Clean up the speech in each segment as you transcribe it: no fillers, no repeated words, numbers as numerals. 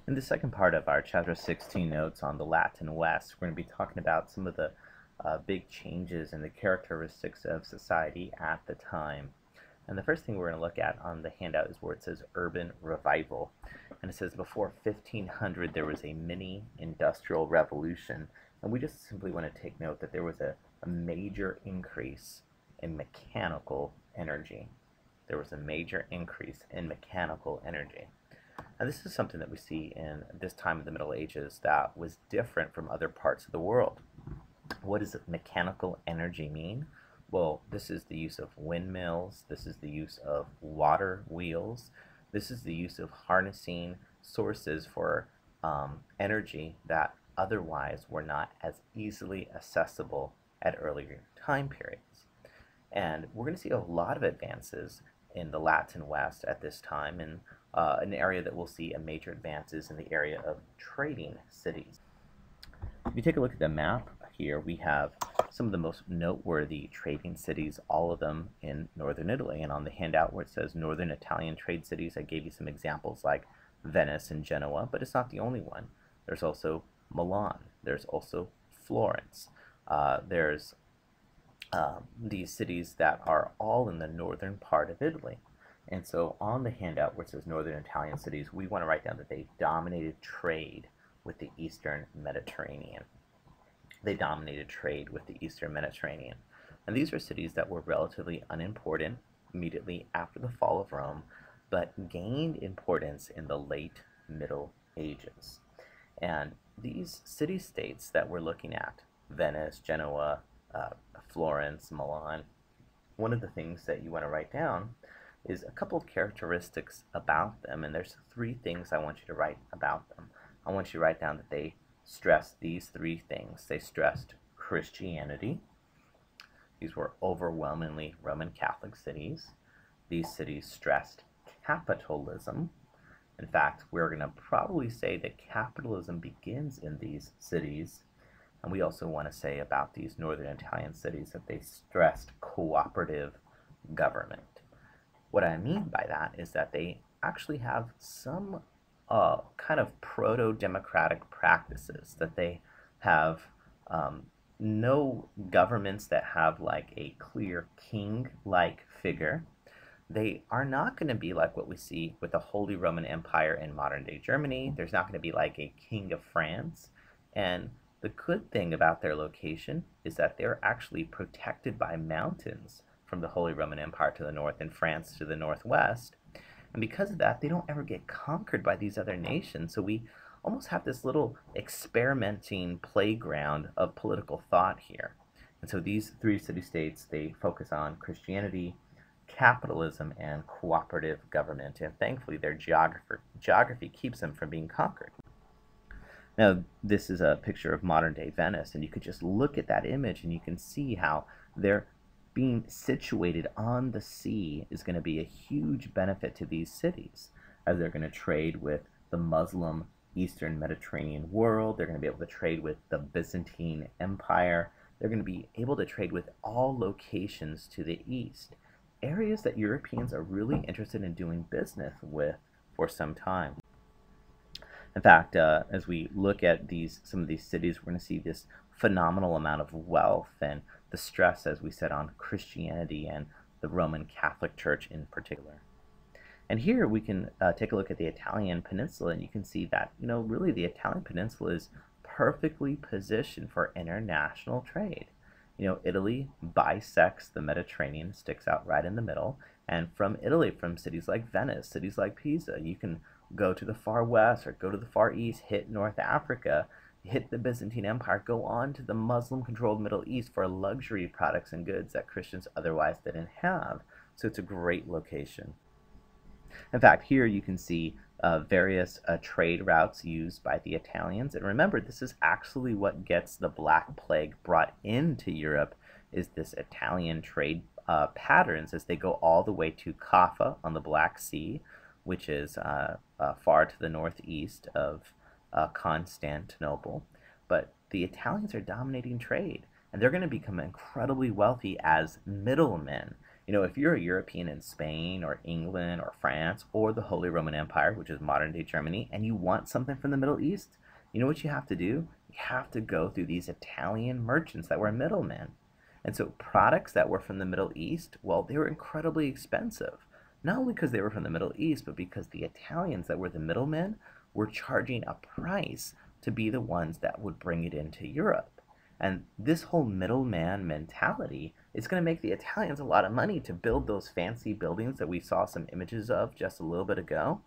In the second part of our Chapter 16 notes on the Latin West, we're going to be talking about some of the big changes in the characteristics of society at the time. And the first thing we're going to look at on the handout is where it says urban revival. And it says before 1500 there was a mini industrial revolution. And we just simply want to take note that there was a major increase in mechanical energy. There was a major increase in mechanical energy. And this is something that we see in this time of the Middle Ages that was different from other parts of the world. What does mechanical energy mean? Well, this is the use of windmills, this is the use of water wheels, this is the use of harnessing sources for energy that otherwise were not as easily accessible at earlier time periods. And we're going to see a lot of advances in the Latin West at this time, and an area that we'll see a major advances in the area of trading cities. If you take a look at the map here, we have some of the most noteworthy trading cities, all of them in northern Italy. And on the handout where it says northern Italian trade cities, I gave you some examples like Venice and Genoa, but it's not the only one. There's also Milan, there's also Florence, there's these cities that are all in the northern part of Italy. And so on the handout where it says northern Italian cities, we want to write down that they dominated trade with the Eastern Mediterranean. They dominated trade with the Eastern Mediterranean. And these are cities that were relatively unimportant immediately after the fall of Rome, but gained importance in the late Middle Ages. And these city-states that we're looking at, Venice, Genoa, Florence, Milan, one of the things that you want to write down is a couple of characteristics about them, and there's three things I want you to write about them. I want you to write down that they stressed these three things. They stressed Christianity. These were overwhelmingly Roman Catholic cities. These cities stressed capitalism. In fact, we're going to probably say that capitalism begins in these cities. And we also want to say about these northern Italian cities that they stressed cooperative government. What I mean by that is that they actually have some kind of proto-democratic practices, that they have no governments that have like a clear king-like figure. They are not going to be like what we see with the Holy Roman Empire in modern-day Germany. There's not going to be like a king of France. And the good thing about their location is that they're actually protected by mountains from the Holy Roman Empire to the north and France to the northwest. And because of that, they don't ever get conquered by these other nations. So we almost have this little experimenting playground of political thought here. And so these three city-states, they focus on Christianity, capitalism, and cooperative government. And thankfully, their geography keeps them from being conquered. Now, this is a picture of modern-day Venice, and you could just look at that image and you can see how they're being situated on the sea is going to be a huge benefit to these cities, as they're going to trade with the Muslim Eastern Mediterranean world. They're going to be able to trade with the Byzantine Empire. They're going to be able to trade with all locations to the east, areas that Europeans are really interested in doing business with for some time. In fact, as we look at some of these cities, we're going to see this phenomenal amount of wealth and the stress, as we said, on Christianity and the Roman Catholic Church in particular. And here we can take a look at the Italian peninsula, and you can see that, really the Italian peninsula is perfectly positioned for international trade. Italy bisects the Mediterranean, sticks out right in the middle, and from Italy, from cities like Venice, cities like Pisa, you can go to the far west or go to the far east, hit North Africa, hit the Byzantine Empire, go on to the Muslim-controlled Middle East for luxury products and goods that Christians otherwise didn't have. So it's a great location. In fact, here you can see various trade routes used by the Italians. And remember, this is actually what gets the Black Plague brought into Europe, is this Italian trade patterns as they go all the way to Kaffa on the Black Sea, which is far to the northeast of Constantinople. But the Italians are dominating trade, and they're going to become incredibly wealthy as middlemen. You know, if you're a European in Spain or England or France or the Holy Roman Empire, which is modern-day Germany, and you want something from the Middle East, you know what you have to do? You have to go through these Italian merchants that were middlemen. And so products that were from the Middle East, well, they were incredibly expensive. Not only because they were from the Middle East, but because the Italians that were the middlemen were charging a price to be the ones that would bring it into Europe. And this whole middleman mentality is going to make the Italians a lot of money to build those fancy buildings that we saw some images of just a little bit ago.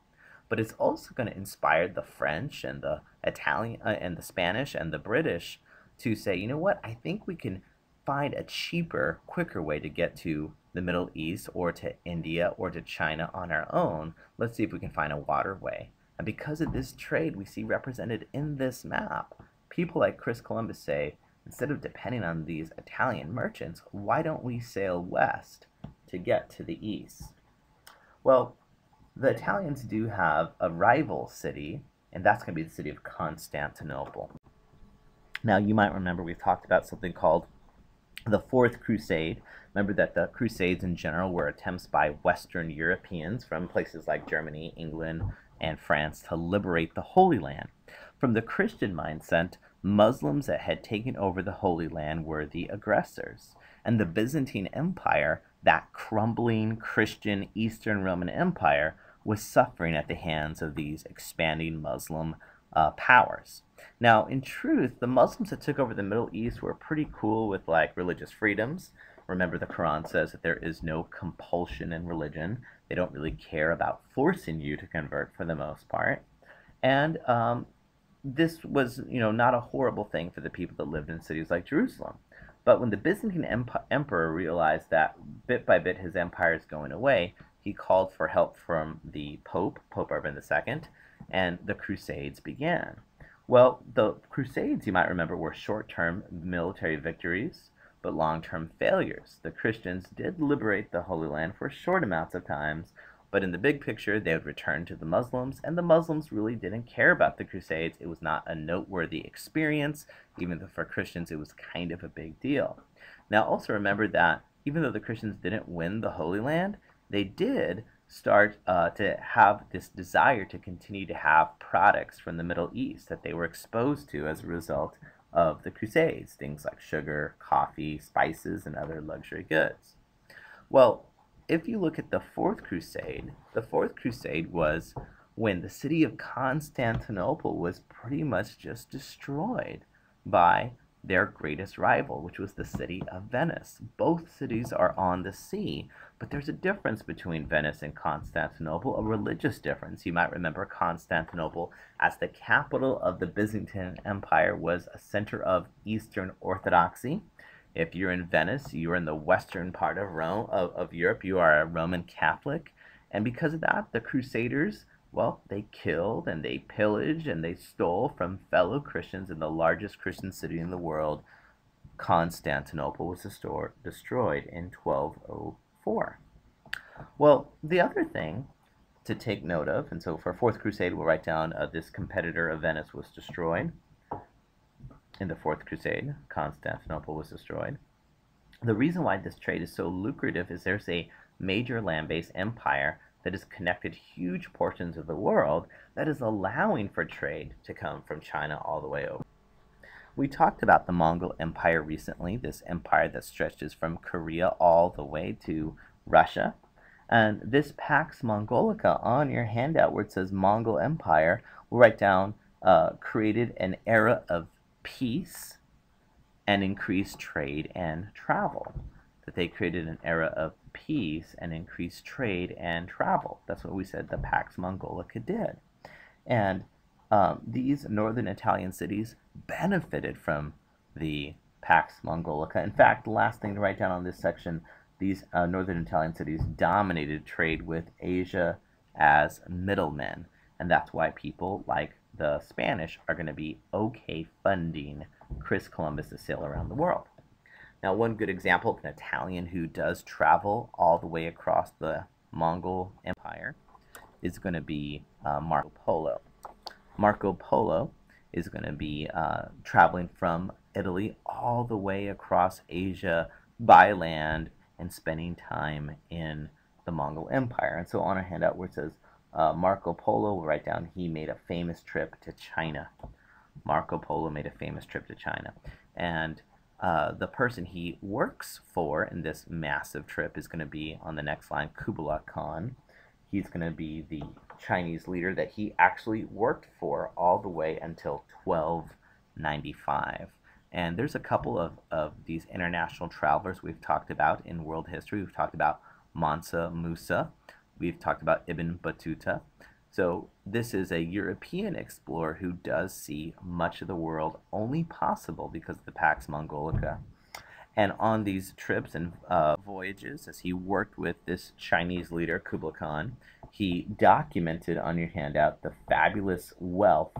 But it's also going to inspire the French and the Italian and the Spanish and the British to say, you know what, I think we can find a cheaper, quicker way to get to the Middle East or to India or to China on our own. Let's see if we can find a waterway. And because of this trade we see represented in this map, people like Chris Columbus say, instead of depending on these Italian merchants, why don't we sail west to get to the east? Well, the Italians do have a rival city, and that's going to be the city of Constantinople. Now, you might remember we've talked about something called the Fourth Crusade. Remember that the Crusades in general were attempts by Western Europeans from places like Germany, England, and France to liberate the Holy Land. From the Christian mindset, Muslims that had taken over the Holy Land were the aggressors. And the Byzantine Empire, that crumbling Christian Eastern Roman Empire, was suffering at the hands of these expanding Muslim powers. Now, in truth, the Muslims that took over the Middle East were pretty cool with like religious freedoms. Remember, the Quran says that there is no compulsion in religion. They don't really care about forcing you to convert for the most part. And this was, not a horrible thing for the people that lived in cities like Jerusalem. But when the Byzantine emperor realized that bit by bit his empire is going away, he called for help from the Pope Urban II, and the Crusades began. Well, the Crusades, you might remember, were short-term military victories, but long-term failures. The Christians did liberate the Holy Land for short amounts of times, but in the big picture, they would return to the Muslims, and the Muslims really didn't care about the Crusades. It was not a noteworthy experience, even though for Christians it was kind of a big deal. Now, also remember that even though the Christians didn't win the Holy Land, they did start to have this desire to continue to have products from the Middle East that they were exposed to as a result of the Crusades, things like sugar, coffee, spices, and other luxury goods. Well, if you look at the Fourth Crusade was when the city of Constantinople was pretty much just destroyed by their greatest rival, which was the city of Venice. Both cities are on the sea, but there's a difference between Venice and Constantinople, a religious difference. You might remember Constantinople, as the capital of the Byzantine Empire, was a center of Eastern Orthodoxy. If you're in Venice, you're in the western part of Rome, of Europe, you are a Roman Catholic. And because of that, the Crusaders, well, they killed and they pillaged and they stole from fellow Christians in the largest Christian city in the world. Constantinople was destroyed in 1204. Well, the other thing to take note of, and so for Fourth Crusade, we'll write down this competitor of Venice was destroyed. In the Fourth Crusade, Constantinople was destroyed. The reason why this trade is so lucrative is there's a major land-based empire that has connected huge portions of the world that is allowing for trade to come from China all the way over. We talked about the Mongol Empire recently, this empire that stretches from Korea all the way to Russia. And this Pax Mongolica on your handout where it says Mongol Empire, we'll write down created an era of peace and increased trade and travel. That they created an era of peace and increased trade and travel. That's what we said the Pax Mongolica did. And these northern Italian cities benefited from the Pax Mongolica. In fact, the last thing to write down on this section, these northern Italian cities dominated trade with Asia as middlemen. And that's why people like the Spanish are going to be okay funding Chris Columbus to sail around the world. Now, one good example of an Italian who does travel all the way across the Mongol Empire is going to be Marco Polo. Marco Polo is going to be traveling from Italy all the way across Asia by land and spending time in the Mongol Empire. And so on our handout where it says Marco Polo, we'll write down he made a famous trip to China. Marco Polo made a famous trip to China. And the person he works for in this massive trip is going to be, on the next line, Kublai Khan. He's going to be the Chinese leader that he actually worked for all the way until 1295. And there's a couple of these international travelers we've talked about in world history. We've talked about Mansa Musa. We've talked about Ibn Battuta. So this is a European explorer who does see much of the world only possible because of the Pax Mongolica. And on these trips and voyages, as he worked with this Chinese leader, Kublai Khan, he documented on your handout the fabulous wealth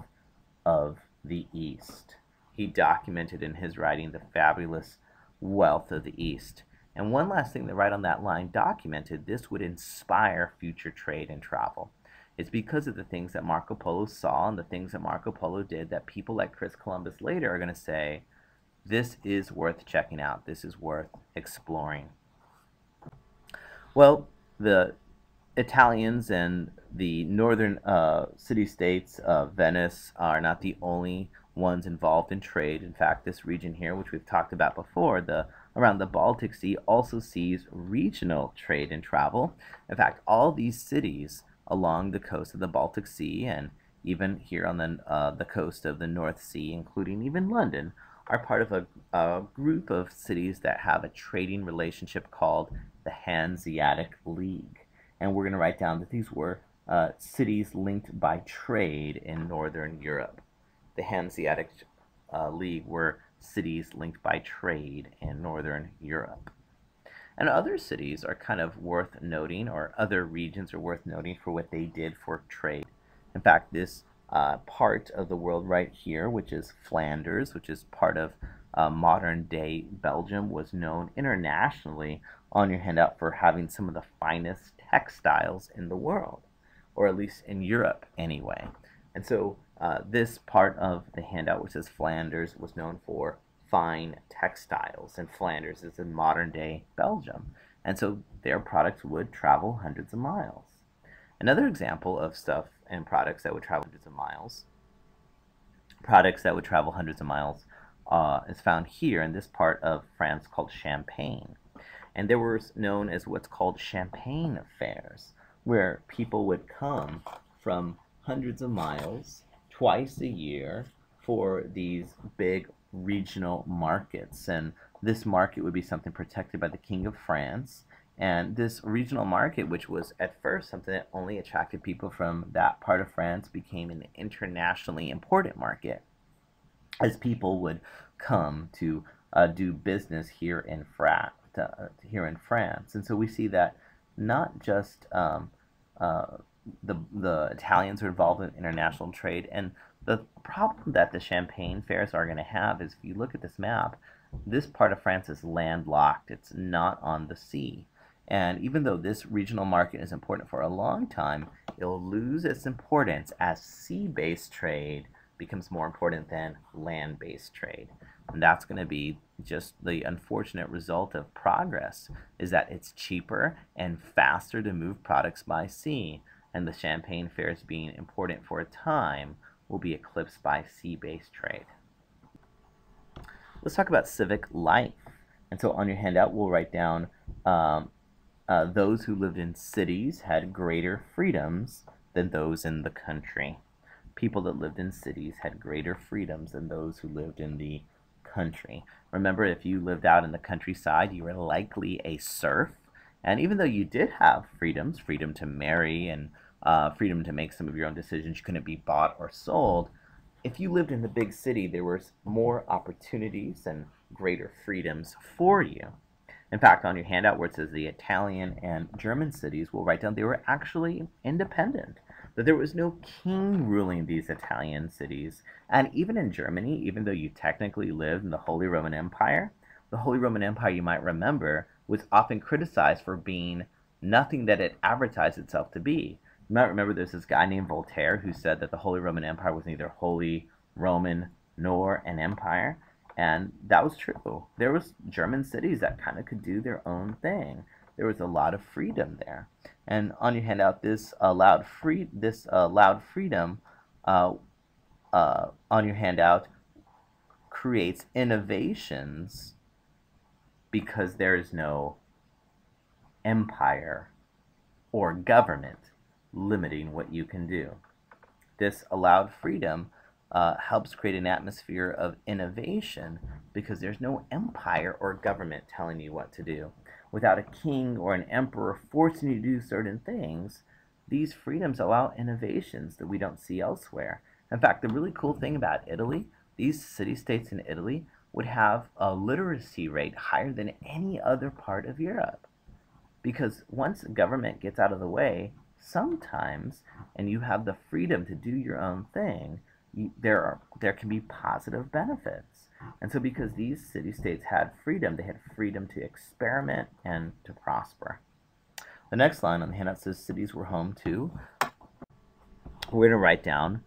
of the East. He documented in his writing the fabulous wealth of the East. And one last thing to write on that line, documented, this would inspire future trade and travel. It's because of the things that Marco Polo saw and the things that Marco Polo did that people like Chris Columbus later are going to say, this is worth checking out. This is worth exploring. Well, the Italians and the northern city-states of Venice are not the only ones involved in trade. In fact, this region here, which we've talked about before, around the Baltic Sea, also sees regional trade and travel. In fact, all these cities along the coast of the Baltic Sea and even here on the coast of the North Sea, including even London, are part of a group of cities that have a trading relationship called the Hanseatic League. And we're going to write down that these were cities linked by trade in Northern Europe. The Hanseatic League were cities linked by trade in Northern Europe. And other cities are kind of worth noting, or other regions are worth noting for what they did for trade. In fact, this part of the world right here, which is Flanders, which is part of modern-day Belgium, was known internationally on your handout for having some of the finest textiles in the world, or at least in Europe anyway. And so this part of the handout, which says Flanders, was known for fine textiles, and Flanders is in modern-day Belgium. And so their products would travel hundreds of miles. Another example of stuff and products that would travel hundreds of miles, is found here in this part of France called Champagne. And there were known as what's called Champagne fairs, where people would come from hundreds of miles twice a year for these big regional markets. And this market would be something protected by the King of France. And this regional market, which was at first something that only attracted people from that part of France, became an internationally important market as people would come to do business here in France. And so we see that not just the Italians are involved in international trade, and the problem that the Champagne fairs are going to have is, if you look at this map, this part of France is landlocked. It's not on the sea. And even though this regional market is important for a long time, it'll lose its importance as sea-based trade becomes more important than land-based trade. And that's going to be just the unfortunate result of progress, is that it's cheaper and faster to move products by sea. And the Champagne fairs, being important for a time, will be eclipsed by sea-based trade. Let's talk about civic life. And so on your handout, we'll write down those who lived in cities had greater freedoms than those in the country. People that lived in cities had greater freedoms than those who lived in the country. Remember, if you lived out in the countryside, you were likely a serf. And even though you did have freedoms, freedom to marry and freedom to make some of your own decisions, you couldn't be bought or sold. If you lived in the big city, there was more opportunities and greater freedoms for you. In fact, on your handout where it says the Italian and German cities, we'll write down they were actually independent. That there was no king ruling these Italian cities. And even in Germany, even though you technically lived in the Holy Roman Empire, the Holy Roman Empire, you might remember, was often criticized for being nothing that it advertised itself to be. You might remember there's this guy named Voltaire who said that the Holy Roman Empire was neither Holy Roman nor an empire. And that was true. There was German cities that kind of could do their own thing. There was a lot of freedom there. And on your handout, this allowed freedom on your handout creates innovations because there is no empire or government limiting what you can do. This allowed freedom helps create an atmosphere of innovation because there's no empire or government telling you what to do. Without a king or an emperor forcing you to do certain things, these freedoms allow innovations that we don't see elsewhere. In fact, the really cool thing about Italy, these city-states in Italy would have a literacy rate higher than any other part of Europe. Because once government gets out of the way, sometimes, and you have the freedom to do your own thing, there can be positive benefits. And so because these city-states had freedom, they had freedom to experiment and to prosper. The next line on the handout says cities were home to. We're going to write down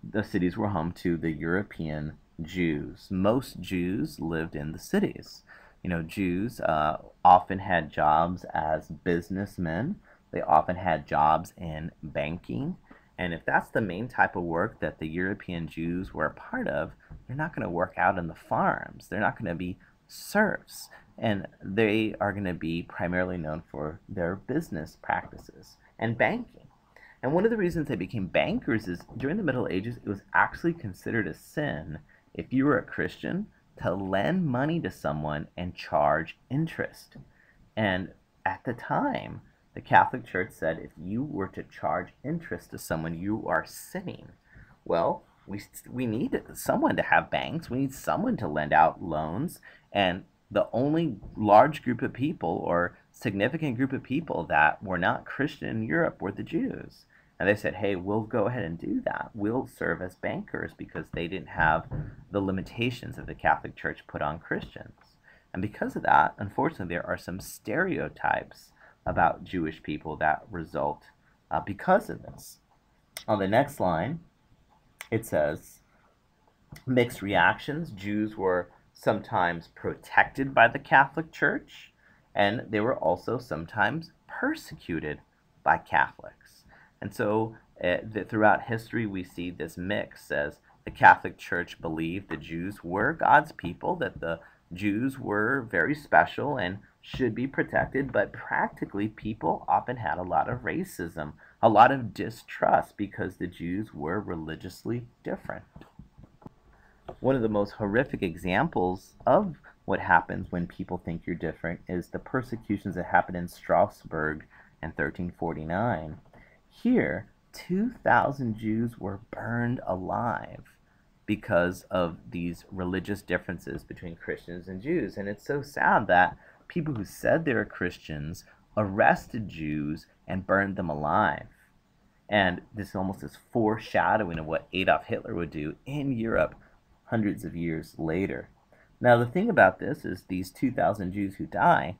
the cities were home to the European Jews. Most Jews lived in the cities. You know, Jews often had jobs as businessmen. They often had jobs in banking. And if that's the main type of work that the European Jews were a part of, they're not going to work out in the farms. They're not going to be serfs. And they are going to be primarily known for their business practices and banking. And one of the reasons they became bankers is during the Middle Ages, it was actually considered a sin if you were a Christian to lend money to someone and charge interest. And at the time, the Catholic Church said if you were to charge interest to someone, you are sinning. Well, we need someone to have banks. We need someone to lend out loans. And the only large group of people or significant group of people that were not Christian in Europe were the Jews. And they said, hey, we'll go ahead and do that. We'll serve as bankers because they didn't have the limitations that the Catholic Church put on Christians. And because of that, unfortunately, there are some stereotypes about Jewish people that result because of this. On the next line, it says, mixed reactions. Jews were sometimes protected by the Catholic Church, and they were also sometimes persecuted by Catholics. And so throughout history, we see this mix as the Catholic Church believed the Jews were God's people, that the Jews were very special and should be protected, but practically people often had a lot of racism, a lot of distrust because the Jews were religiously different. One of the most horrific examples of what happens when people think you're different is the persecutions that happened in Strasbourg in 1349. Here, 2,000 Jews were burned alive because of these religious differences between Christians and Jews. And it's so sad that people who said they were Christians arrested Jews and burned them alive. And this almost is foreshadowing of what Adolf Hitler would do in Europe hundreds of years later. Now, the thing about this is these 2,000 Jews who die,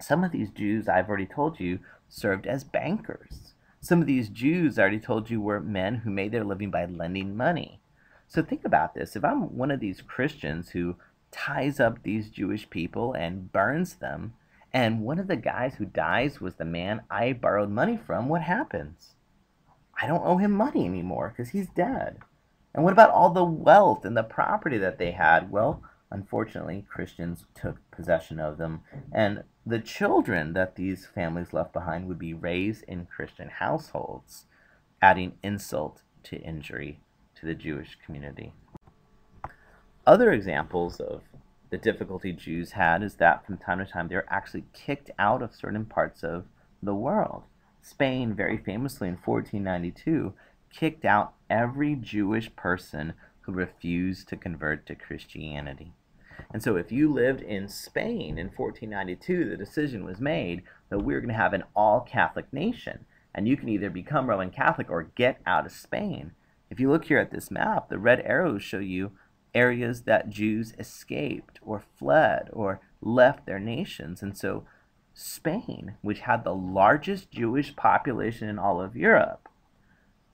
some of these Jews, I've already told you, served as bankers. Some of these Jews, I already told you, were men who made their living by lending money. So think about this. If I'm one of these Christians who ties up these Jewish people and burns them, and one of the guys who dies was the man I borrowed money from, what happens? I don't owe him money anymore because he's dead. And what about all the wealth and the property that they had? Well, unfortunately, Christians took possession of them, and the children that these families left behind would be raised in Christian households, adding insult to injury to the Jewish community. Other examples of the difficulty Jews had is that from time to time they were actually kicked out of certain parts of the world. Spain, very famously in 1492, kicked out every Jewish person who refused to convert to Christianity. And so if you lived in Spain in 1492, the decision was made that we were going to have an all-Catholic nation, and you can either become Roman Catholic or get out of Spain. If you look here at this map, the red arrows show you areas that Jews escaped or fled or left their nations. And so Spain, which had the largest Jewish population in all of Europe,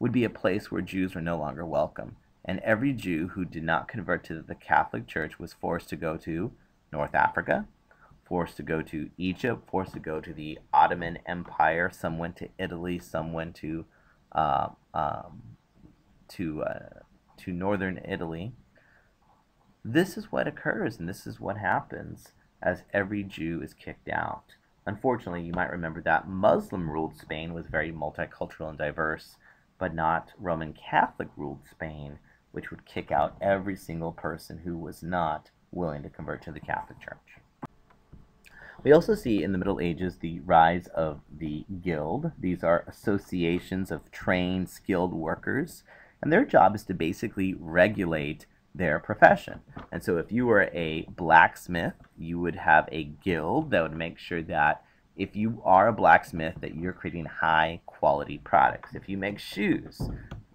would be a place where Jews were no longer welcome. and every Jew who did not convert to the Catholic Church was forced to go to North Africa, forced to go to Egypt, forced to go to the Ottoman Empire. Some went to Italy, some went to uh, um, to northern Italy. This is what occurs, and this is what happens as every Jew is kicked out. Unfortunately, you might remember that Muslim-ruled Spain was very multicultural and diverse, but not Roman Catholic-ruled Spain, which would kick out every single person who was not willing to convert to the Catholic Church. We also see in the Middle Ages the rise of the guild. These are associations of trained, skilled workers, and their job is to basically regulate their profession. And so if you were a blacksmith, you would have a guild that would make sure that if you are a blacksmith, that you're creating high quality products. If you make shoes,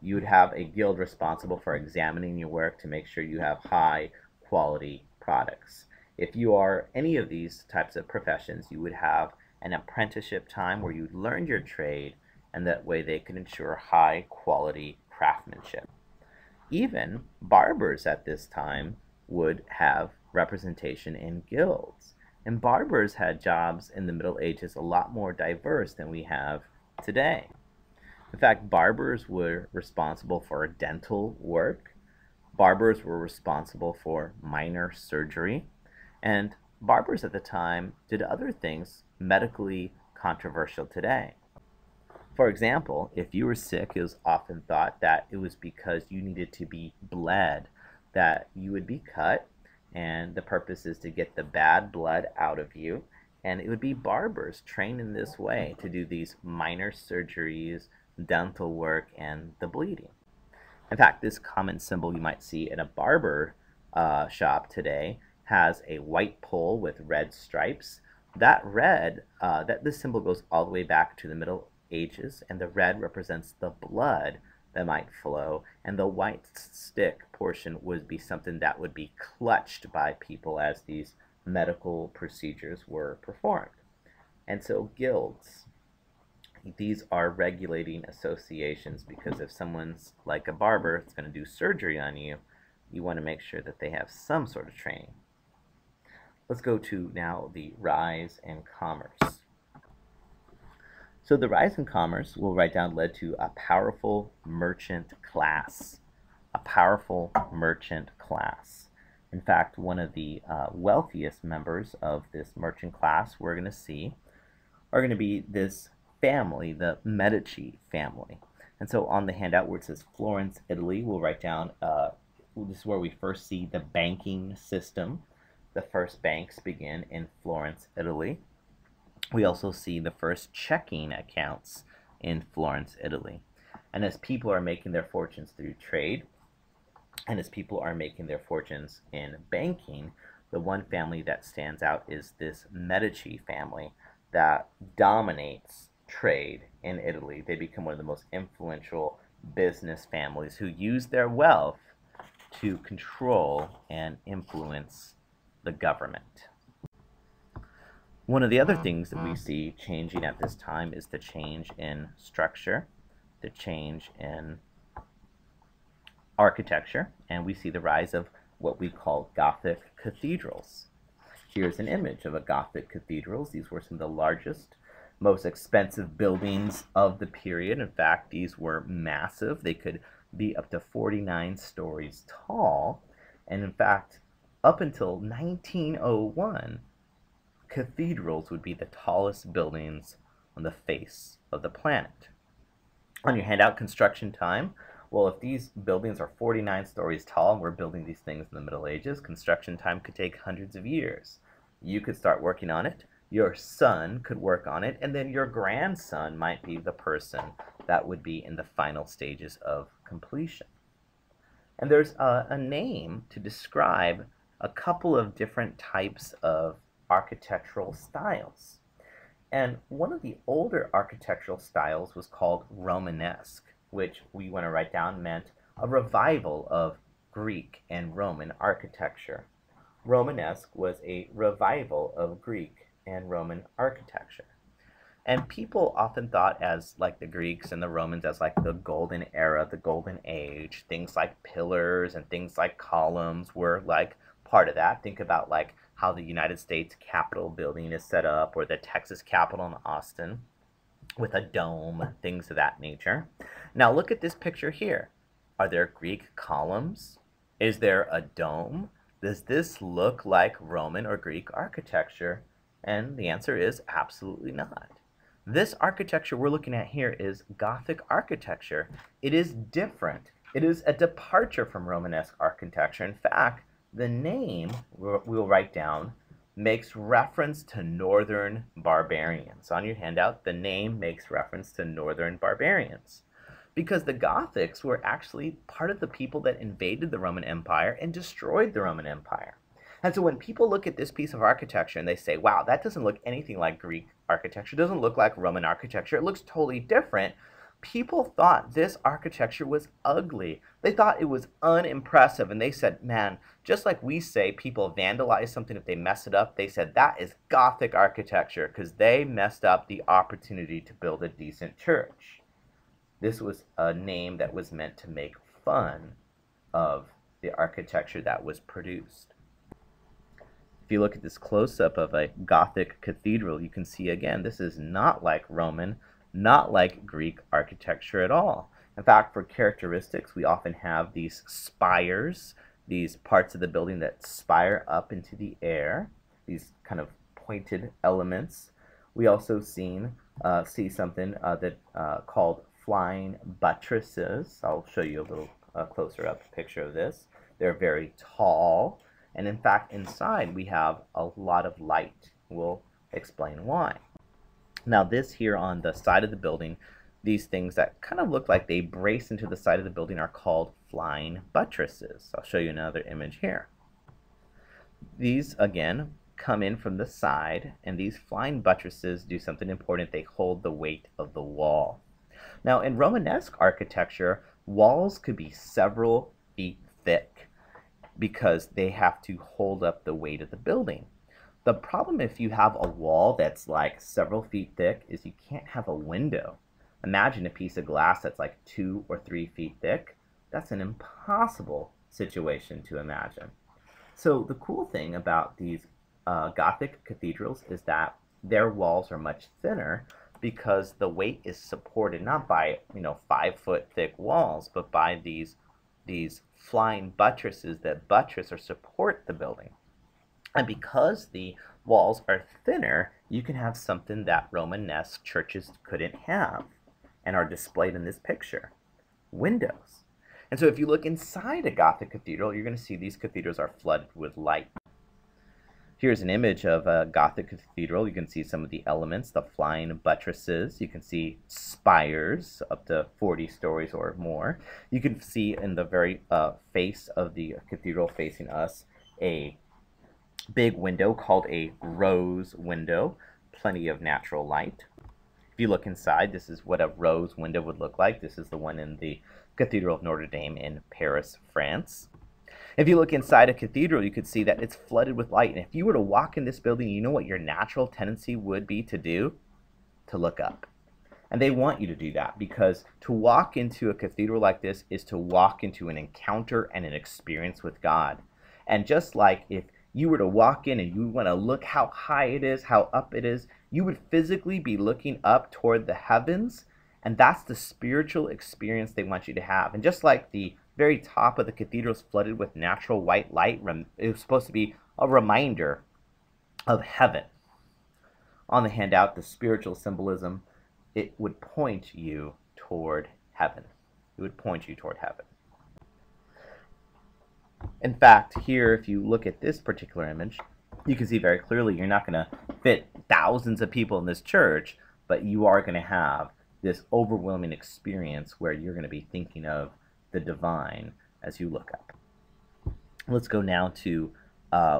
you would have a guild responsible for examining your work to make sure you have high quality products. If you are any of these types of professions, you would have an apprenticeship time where you learn your trade, and that way they can ensure high quality craftsmanship. Even barbers at this time would have representation in guilds. And barbers had jobs in the Middle Ages a lot more diverse than we have today. In fact, barbers were responsible for dental work. Barbers were responsible for minor surgery. And barbers at the time did other things medically controversial today. For example, if you were sick, it was often thought that it was because you needed to be bled, that you would be cut, and the purpose is to get the bad blood out of you. And it would be barbers trained in this way to do these minor surgeries, dental work, and the bleeding. In fact, this common symbol you might see in a barber shop today has a white pole with red stripes. That red, this symbol goes all the way back to the Middle Ages, and the red represents the blood that might flow, and the white stick portion would be something that would be clutched by people as these medical procedures were performed. And so guilds, these are regulating associations, because if someone's like a barber that's going to do surgery on you, you want to make sure that they have some sort of training. Let's go to now the rise in commerce. So the rise in commerce, we'll write down, led to a powerful merchant class. A powerful merchant class. In fact, one of the wealthiest members of this merchant class we're going to see are going to be this family, the Medici family. And so on the handout where it says Florence, Italy, we'll write down, this is where we first see the banking system. The first banks begin in Florence, Italy. We also see the first checking accounts in Florence, Italy. And as people are making their fortunes through trade, and as people are making their fortunes in banking, the one family that stands out is this Medici family that dominates trade in Italy. They become one of the most influential business families who use their wealth to control and influence the government. One of the other things that we see changing at this time is the change in structure, the change in architecture, and we see the rise of what we call Gothic cathedrals. Here's an image of a Gothic cathedral. These were some of the largest, most expensive buildings of the period. In fact, these were massive. They could be up to 49 stories tall, and in fact, up until 1901, cathedrals would be the tallest buildings on the face of the planet. On your handout, construction time. Well, if these buildings are 49 stories tall and we're building these things in the Middle Ages, construction time could take hundreds of years. You could start working on it, your son could work on it, and then your grandson might be the person that would be in the final stages of completion. And there's a name to describe a couple of different types of architectural styles. And one of the older architectural styles was called Romanesque, which we want to write down meant a revival of Greek and Roman architecture. Romanesque was a revival of Greek and Roman architecture. And people often thought as like the Greeks and the Romans as like the golden era, the golden age. Things like pillars and things like columns were like part of that. Think about like how the United States Capitol building is set up, or the Texas Capitol in Austin with a dome, things of that nature. Now look at this picture here. Are there Greek columns? Is there a dome? Does this look like Roman or Greek architecture? And the answer is absolutely not. This architecture we're looking at here is Gothic architecture. It is different. It is a departure from Romanesque architecture. In fact, the name we'll write down makes reference to northern barbarians. On your handout, the name makes reference to northern barbarians, because the Gothics were actually part of the people that invaded the Roman Empire and destroyed the Roman Empire. And so when people look at this piece of architecture and they say, wow, that doesn't look anything like Greek architecture, it doesn't look like Roman architecture, it looks totally different, people thought this architecture was ugly. They thought it was unimpressive, and they said, man, just like we say people vandalize something if they mess it up, they said that is Gothic architecture because they messed up the opportunity to build a decent church. This was a name that was meant to make fun of the architecture that was produced. If you look at this close-up of a Gothic cathedral, you can see again, this is not like Roman, not like Greek architecture at all. In fact, for characteristics, we often have these spires, these parts of the building that spire up into the air, these kind of pointed elements. We also see something called flying buttresses. I'll show you a little closer up picture of this. They're very tall, and in fact, inside we have a lot of light. We'll explain why. Now this here on the side of the building, these things that kind of look like they brace into the side of the building are called flying buttresses. I'll show you another image here. These, again, come in from the side, and these flying buttresses do something important. They hold the weight of the wall. Now in Romanesque architecture, walls could be several feet thick because they have to hold up the weight of the building. The problem if you have a wall that's like several feet thick is you can't have a window. Imagine a piece of glass that's like 2 or 3 feet thick. That's an impossible situation to imagine. So the cool thing about these Gothic cathedrals is that their walls are much thinner because the weight is supported not by 5-foot thick walls, but by these flying buttresses that buttress or support the building. And because the walls are thinner, you can have something that Romanesque churches couldn't have and are displayed in this picture: windows. And so if you look inside a Gothic cathedral, you're going to see these cathedrals are flooded with light. Here's an image of a Gothic cathedral. You can see some of the elements, the flying buttresses. You can see spires up to 40 stories or more. You can see in the very face of the cathedral facing us a big window called a rose window, plenty of natural light. If you look inside, this is what a rose window would look like. This is the one in the Cathedral of Notre Dame in Paris, France. If you look inside a cathedral, you could see that it's flooded with light. And if you were to walk in this building, you know what your natural tendency would be to do? To look up. And they want you to do that because to walk into a cathedral like this is to walk into an encounter and an experience with God. And just like if you were to walk in and you want to look how high it is, how up it is, you would physically be looking up toward the heavens, and that's the spiritual experience they want you to have. And just like the very top of the cathedral is flooded with natural white light, it was supposed to be a reminder of heaven. On the handout, the spiritual symbolism, it would point you toward heaven. It would point you toward heaven. In fact, here, if you look at this particular image, you can see very clearly you're not going to fit thousands of people in this church, but you are going to have this overwhelming experience where you're going to be thinking of the divine as you look up. Let's go now to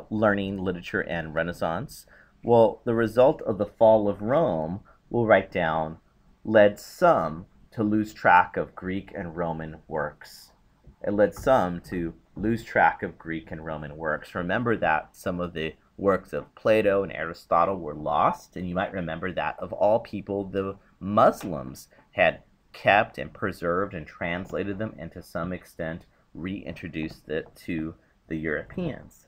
learning literature and Renaissance. Well, the result of the fall of Rome, we'll write down, led some to lose track of Greek and Roman works. It led some to lose track of Greek and Roman works. Remember that some of the works of Plato and Aristotle were lost, and you might remember that of all people, the Muslims had kept and preserved and translated them, and to some extent reintroduced it to the Europeans.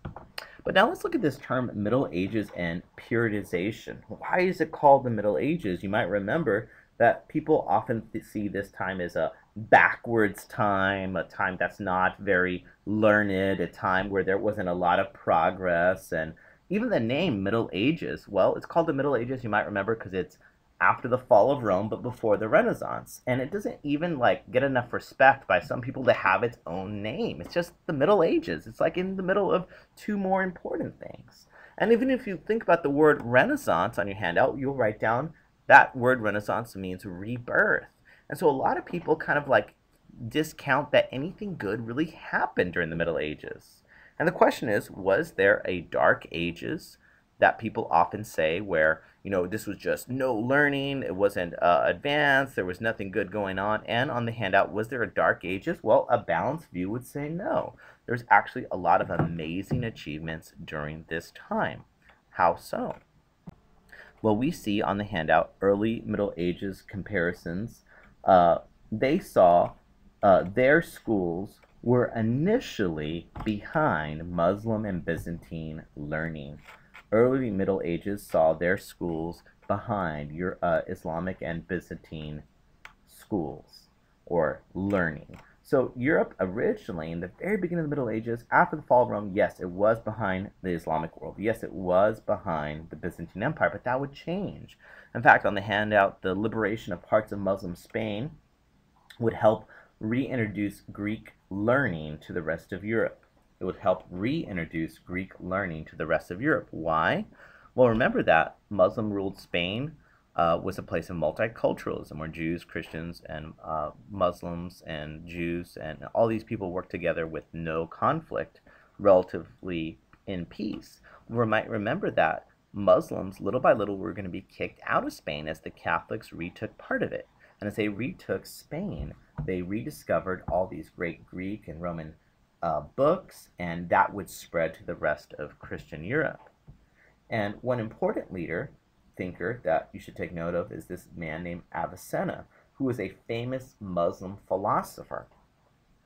But now let's look at this term Middle Ages and Periodization. Why is it called the Middle Ages? You might remember that people often see this time as a backwards time, a time that's not very learned, a time where there wasn't a lot of progress. And even the name Middle Ages, well, it's called the Middle Ages, you might remember, because it's after the fall of Rome, but before the Renaissance. And it doesn't even get enough respect by some people to have its own name. It's just the Middle Ages. It's like in the middle of two more important things. And even if you think about the word Renaissance on your handout, you'll write down that word Renaissance means rebirth. And so a lot of people kind of discount that anything good really happened during the Middle Ages. And the question is, was there a Dark Ages that people often say where, this was just no learning, it wasn't advanced, there was nothing good going on? And on the handout, was there a Dark Ages? Well, a balanced view would say no. There's actually a lot of amazing achievements during this time. How so? Well, we see on the handout early Middle Ages comparisons. They saw their schools were initially behind Muslim and Byzantine learning. Early Middle Ages saw their schools behind your Islamic and Byzantine schools or learning. So Europe originally, in the very beginning of the Middle Ages, after the fall of Rome, yes, it was behind the Islamic world. Yes, it was behind the Byzantine Empire, but that would change. In fact, on the handout, the liberation of parts of Muslim Spain would help reintroduce Greek learning to the rest of Europe. It would help reintroduce Greek learning to the rest of Europe. Why? Well, remember that Muslim-ruled Spain was a place of multiculturalism where Jews, Christians, and Muslims and Jews and all these people worked together with no conflict, relatively in peace. We might remember that Muslims, little by little, were going to be kicked out of Spain as the Catholics retook part of it. And as they retook Spain, they rediscovered all these great Greek and Roman books, and that would spread to the rest of Christian Europe. And one important thinker that you should take note of is this man named Avicenna, who was a famous Muslim philosopher.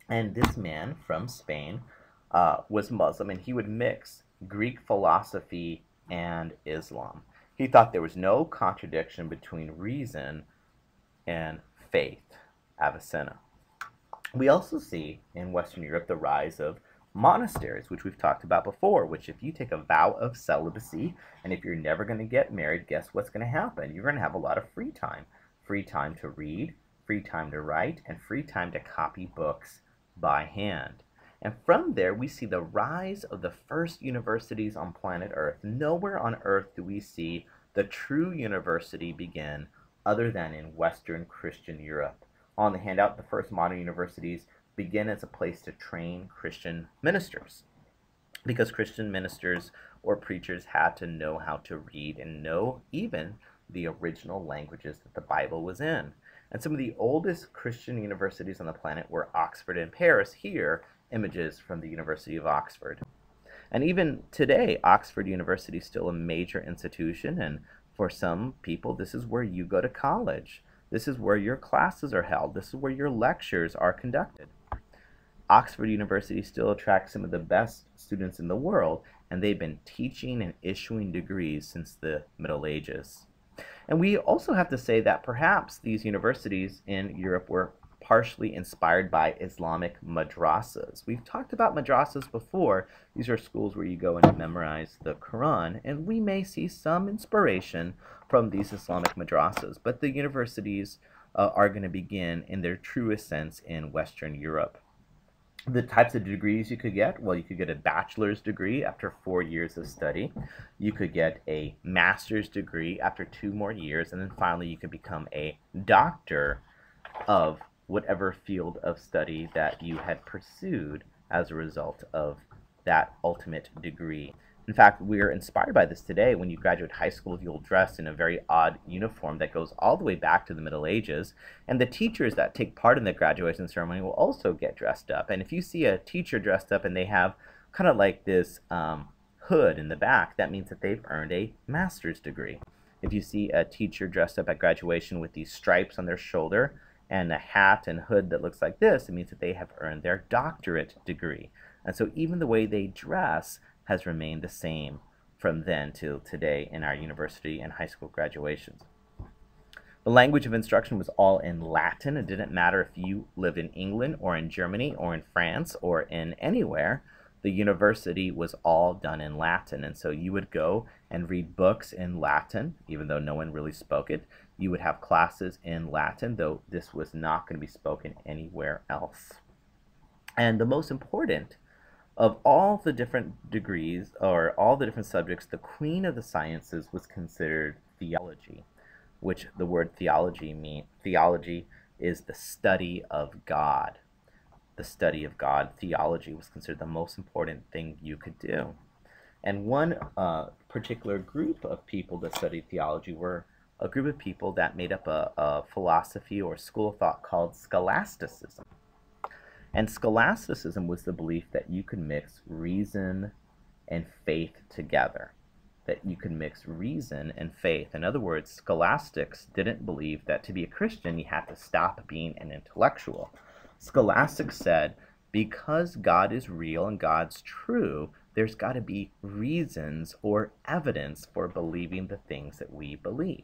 And this man from Spain was Muslim, and he would mix Greek philosophy and Islam. He thought there was no contradiction between reason and faith. Avicenna. We also see in Western Europe the rise of monasteries, which we've talked about before, which if you take a vow of celibacy, and if you're never going to get married, guess what's going to happen? You're going to have a lot of free time. Free time to read, free time to write, and free time to copy books by hand. And from there, we see the rise of the first universities on planet Earth. Nowhere on Earth do we see the true university begin other than in Western Christian Europe. On the handout, the first modern universities begin as a place to train Christian ministers, because Christian ministers or preachers had to know how to read and know even the original languages that the Bible was in. And some of the oldest Christian universities on the planet were Oxford and Paris. Here, images from the University of Oxford. And even today, Oxford University is still a major institution, and for some people, this is where you go to college. This is where your classes are held. This is where your lectures are conducted. Oxford University still attracts some of the best students in the world, and they've been teaching and issuing degrees since the Middle Ages. And we also have to say that perhaps these universities in Europe were partially inspired by Islamic madrasas. We've talked about madrasas before. These are schools where you go and memorize the Quran, and we may see some inspiration from these Islamic madrasas, but the universities are going to begin in their truest sense in Western Europe. The types of degrees you could get, well, you could get a bachelor's degree after 4 years of study. You could get a master's degree after 2 more years, and then finally you could become a doctor of whatever field of study that you had pursued as a result of that ultimate degree. In fact, we're inspired by this today. When you graduate high school, you'll dress in a very odd uniform that goes all the way back to the Middle Ages, and the teachers that take part in the graduation ceremony will also get dressed up. And if you see a teacher dressed up and they have kind of like this hood in the back, that means that they've earned a master's degree. If you see a teacher dressed up at graduation with these stripes on their shoulder and a hat and hood that looks like this, it means that they have earned their doctorate degree. And so even the way they dress has remained the same from then till today in our university and high school graduations. The language of instruction was all in Latin. It didn't matter if you lived in England or in Germany or in France or in anywhere. The university was all done in Latin. And so you would go and read books in Latin, even though no one really spoke it. You would have classes in Latin, though this was not going to be spoken anywhere else. And the most important of all the different degrees, or all the different subjects, the queen of the sciences was considered theology, which the word theology is the study of God. The study of God. Theology was considered the most important thing you could do. And one particular group of people that studied theology were a group of people that made up a philosophy or school of thought called scholasticism. And scholasticism was the belief that you could mix reason and faith together. That you could mix reason and faith. In other words, scholastics didn't believe that to be a Christian you had to stop being an intellectual. Scholastics said, because God is real and God's true, there's got to be reasons or evidence for believing the things that we believe.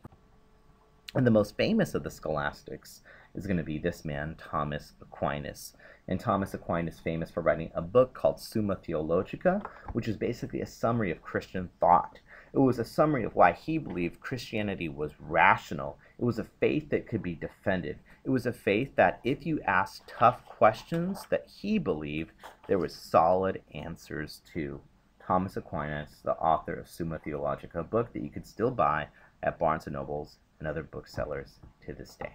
And the most famous of the scholastics is going to be this man, Thomas Aquinas. And Thomas Aquinas is famous for writing a book called Summa Theologica, which is basically a summary of Christian thought. It was a summary of why he believed Christianity was rational. It was a faith that could be defended. It was a faith that if you asked tough questions that he believed, there was solid answers to. Thomas Aquinas, the author of Summa Theologica, a book that you could still buy at Barnes & Nobles and other booksellers to this day.